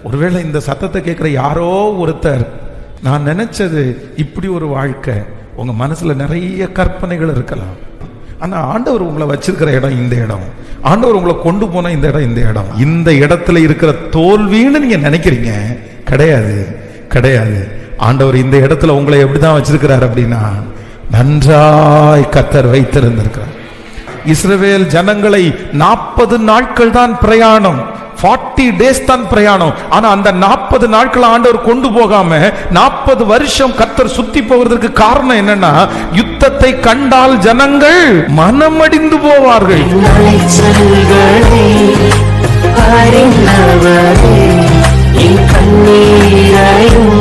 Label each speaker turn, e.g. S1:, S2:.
S1: ஒருவேளை இந்த சத்தத்தை கேட்கிற யாரோ ஒருத்தர், நான் நினைச்சது இப்படி ஒரு வாழ்க்கை, உங்க மனசுல நிறைய கற்பனைகள் இருக்கலாம். ஆனா ஆண்டவர் உங்களை வச்சிருக்கிற இடம் இந்த இடம், ஆண்டவர் உங்களை கொண்டு போன இந்த இடம் இந்த இடம். இந்த இடத்துல இருக்கிற தோல்வின்னு நீங்க நினைக்கிறீங்க, கிடையாது கிடையாது. ஆண்டவர் இந்த இடத்துல உங்களை எப்படிதான் வச்சிருக்கிறார் அப்படின்னா, நன்றாய் கர்த்தர் வைத்திருந்திருக்கிறார். இஸ்ரவேல் ஜனங்களை 40 நாட்கள் தான் பிரயாணம், 40 days தான் பிரயாணம். ஆனா அந்த 40 நாட்கள் ஆண்டவர் கொண்டு போகாம 40 வருஷம் கர்த்தர் சுத்தி போகிறதுக்கு காரணம் என்னன்னா, யுத்தத்தை கண்டால் ஜனங்கள் மனமடிந்து போவார்கள்.
S2: கண்ணீரையும்